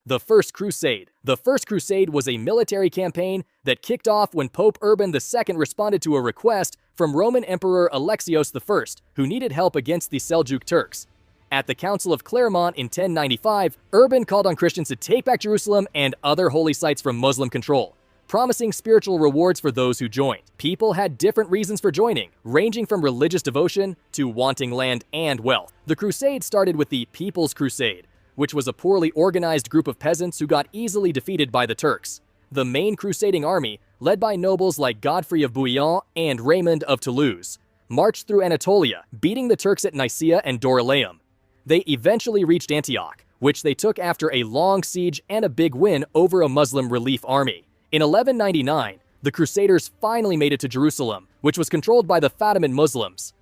The First Crusade. The First Crusade was a military campaign that kicked off when Pope Urban II responded to a request from Roman Emperor Alexios I, who needed help against the Seljuk Turks. At the Council of Clermont in 1095, Urban called on Christians to take back Jerusalem and other holy sites from Muslim control, promising spiritual rewards for those who joined. People had different reasons for joining, ranging from religious devotion to wanting land and wealth. The crusade started with the People's Crusade, which was a poorly organized group of peasants who got easily defeated by the Turks. The main crusading army, led by nobles like Godfrey of Bouillon and Raymond of Toulouse, marched through Anatolia, beating the Turks at Nicaea and Dorylaeum. They eventually reached Antioch, which they took after a long siege and a big win over a Muslim relief army. In 1199, the Crusaders finally made it to Jerusalem, which was controlled by the Fatimid Muslims.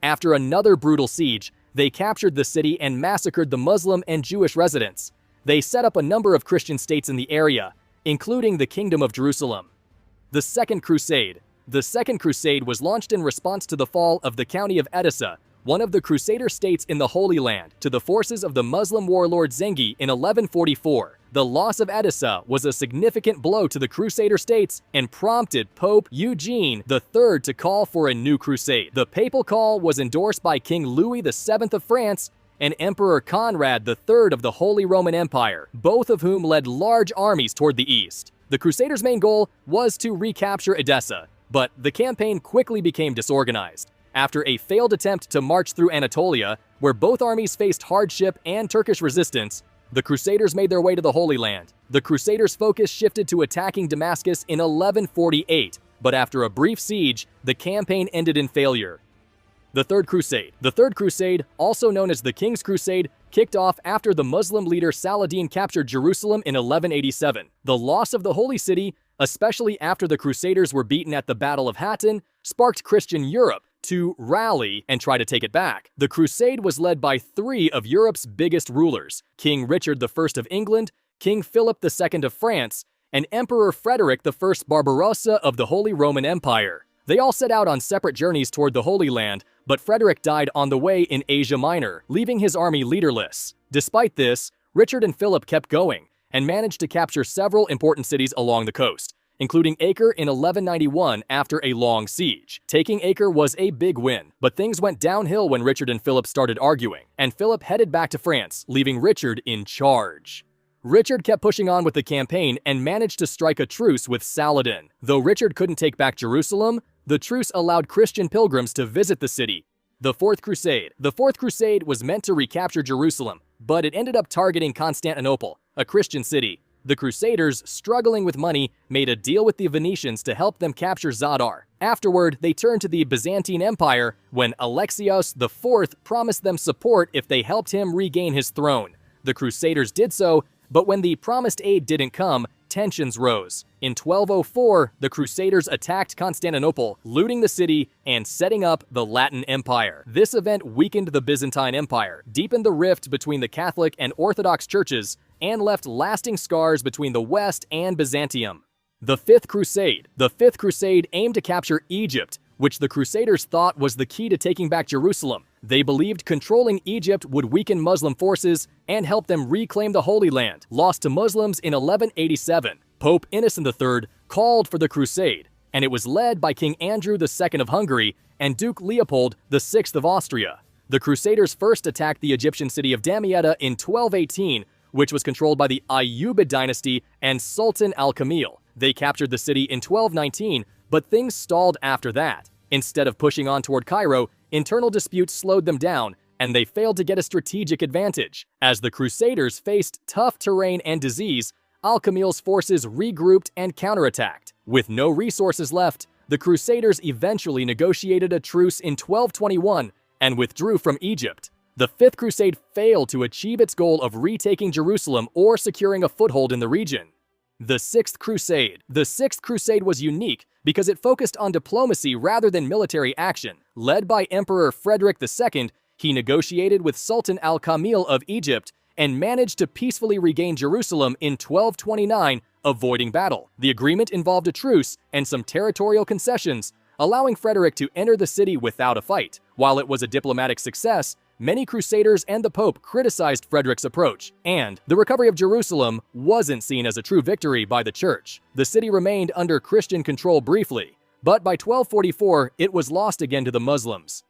After another brutal siege, they captured the city and massacred the Muslim and Jewish residents. They set up a number of Christian states in the area, including the Kingdom of Jerusalem. The Second Crusade. The Second Crusade was launched in response to the fall of the County of Edessa, one of the Crusader states in the Holy Land, to the forces of the Muslim warlord Zengi in 1144. The loss of Edessa was a significant blow to the Crusader states and prompted Pope Eugene III to call for a new crusade. The papal call was endorsed by King Louis VII of France and Emperor Conrad III of the Holy Roman Empire, both of whom led large armies toward the east. The Crusaders' main goal was to recapture Edessa, but the campaign quickly became disorganized. After a failed attempt to march through Anatolia, where both armies faced hardship and Turkish resistance, the Crusaders made their way to the Holy Land. The Crusaders' focus shifted to attacking Damascus in 1148, but after a brief siege, the campaign ended in failure. The Third Crusade. The Third Crusade, also known as the King's Crusade, kicked off after the Muslim leader Saladin captured Jerusalem in 1187. The loss of the Holy City, especially after the Crusaders were beaten at the Battle of Hattin, sparked Christian Europe to rally and try to take it back. The crusade was led by three of Europe's biggest rulers: King Richard I of England, King Philip II of France, and Emperor Frederick I Barbarossa of the Holy Roman Empire. They all set out on separate journeys toward the Holy Land, but Frederick died on the way in Asia Minor, leaving his army leaderless. Despite this, Richard and Philip kept going and managed to capture several important cities along the coast, including Acre in 1191 after a long siege. Taking Acre was a big win, but things went downhill when Richard and Philip started arguing, and Philip headed back to France, leaving Richard in charge. Richard kept pushing on with the campaign and managed to strike a truce with Saladin. Though Richard couldn't take back Jerusalem, the truce allowed Christian pilgrims to visit the city. The Fourth Crusade. The Fourth Crusade was meant to recapture Jerusalem, but it ended up targeting Constantinople, a Christian city. The Crusaders, struggling with money, made a deal with the Venetians to help them capture Zadar. Afterward, they turned to the Byzantine Empire when Alexios IV promised them support if they helped him regain his throne. The Crusaders did so, but when the promised aid didn't come, tensions rose. In 1204, the Crusaders attacked Constantinople, looting the city and setting up the Latin Empire. This event weakened the Byzantine Empire, deepened the rift between the Catholic and Orthodox churches, and left lasting scars between the West and Byzantium. The Fifth Crusade. The Fifth Crusade aimed to capture Egypt, which the Crusaders thought was the key to taking back Jerusalem. They believed controlling Egypt would weaken Muslim forces and help them reclaim the Holy Land, lost to Muslims in 1187. Pope Innocent III called for the crusade, and it was led by King Andrew II of Hungary and Duke Leopold VI of Austria. The Crusaders first attacked the Egyptian city of Damietta in 1218, which was controlled by the Ayyubid dynasty and Sultan al-Kamil. They captured the city in 1219, but things stalled after that. Instead of pushing on toward Cairo, internal disputes slowed them down, and they failed to get a strategic advantage. As the Crusaders faced tough terrain and disease, Al-Kamil's forces regrouped and counterattacked. With no resources left, the Crusaders eventually negotiated a truce in 1221 and withdrew from Egypt. The Fifth Crusade failed to achieve its goal of retaking Jerusalem or securing a foothold in the region. The Sixth Crusade. The Sixth Crusade was unique because it focused on diplomacy rather than military action. Led by Emperor Frederick II, he negotiated with Sultan al-Kamil of Egypt and managed to peacefully regain Jerusalem in 1229, avoiding battle. The agreement involved a truce and some territorial concessions, allowing Frederick to enter the city without a fight. While it was a diplomatic success, many crusaders and the Pope criticized Frederick's approach, and the recovery of Jerusalem wasn't seen as a true victory by the Church. The city remained under Christian control briefly, but by 1244 it was lost again to the Muslims.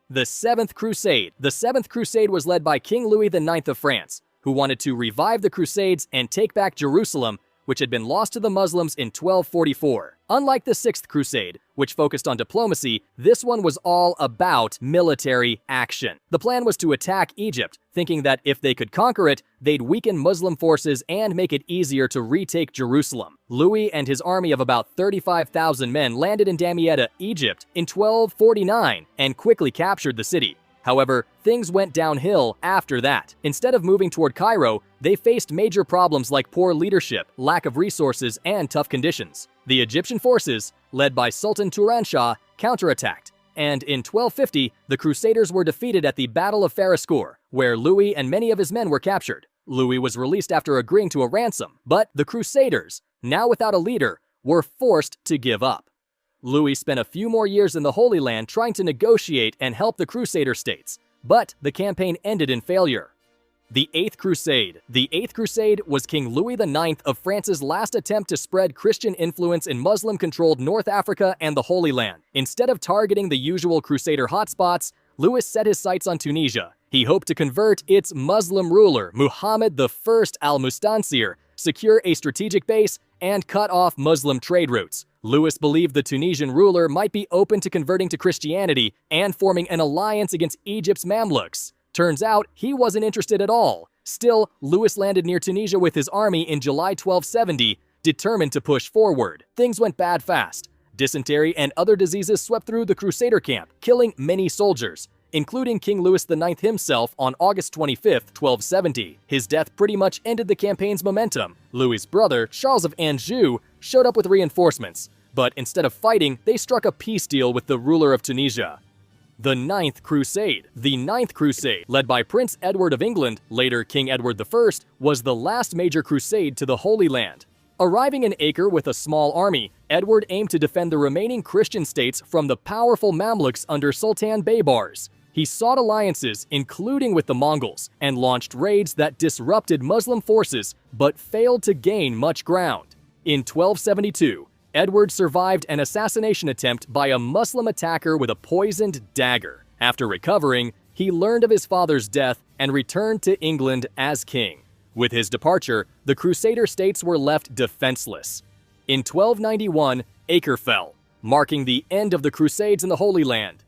The Seventh Crusade. The Seventh Crusade was led by King Louis IX of France, who wanted to revive the Crusades and take back Jerusalem, which had been lost to the Muslims in 1244. Unlike the Sixth Crusade, which focused on diplomacy, this one was all about military action. The plan was to attack Egypt, thinking that if they could conquer it, they'd weaken Muslim forces and make it easier to retake Jerusalem. Louis and his army of about 35,000 men landed in Damietta, Egypt, in 1249 and quickly captured the city. However, things went downhill after that. Instead of moving toward Cairo, they faced major problems like poor leadership, lack of resources, and tough conditions. The Egyptian forces, led by Sultan Turan Shah, counterattacked, and in 1250, the Crusaders were defeated at the Battle of Faraskour, where Louis and many of his men were captured. Louis was released after agreeing to a ransom, but the Crusaders, now without a leader, were forced to give up. Louis spent a few more years in the Holy Land trying to negotiate and help the Crusader states, but the campaign ended in failure. The Eighth Crusade. The Eighth Crusade was King Louis IX of France's last attempt to spread Christian influence in Muslim-controlled North Africa and the Holy Land. Instead of targeting the usual Crusader hotspots, Louis set his sights on Tunisia. He hoped to convert its Muslim ruler, Muhammad I al-Mustansir, secure a strategic base, and cut off Muslim trade routes. Louis believed the Tunisian ruler might be open to converting to Christianity and forming an alliance against Egypt's Mamluks. Turns out, he wasn't interested at all. Still, Louis landed near Tunisia with his army in July 1270, determined to push forward. Things went bad fast. Dysentery and other diseases swept through the Crusader camp, killing many soldiers, including King Louis IX himself on August 25, 1270. His death pretty much ended the campaign's momentum. Louis's brother, Charles of Anjou, showed up with reinforcements, but instead of fighting, they struck a peace deal with the ruler of Tunisia. The Ninth Crusade. The Ninth Crusade, led by Prince Edward of England, later King Edward I, was the last major crusade to the Holy Land. Arriving in Acre with a small army, Edward aimed to defend the remaining Christian states from the powerful Mamluks under Sultan Baybars. He sought alliances, including with the Mongols, and launched raids that disrupted Muslim forces but failed to gain much ground. In 1272, Edward survived an assassination attempt by a Muslim attacker with a poisoned dagger. After recovering, he learned of his father's death and returned to England as king. With his departure, the Crusader states were left defenseless. In 1291, Acre fell, marking the end of the Crusades in the Holy Land.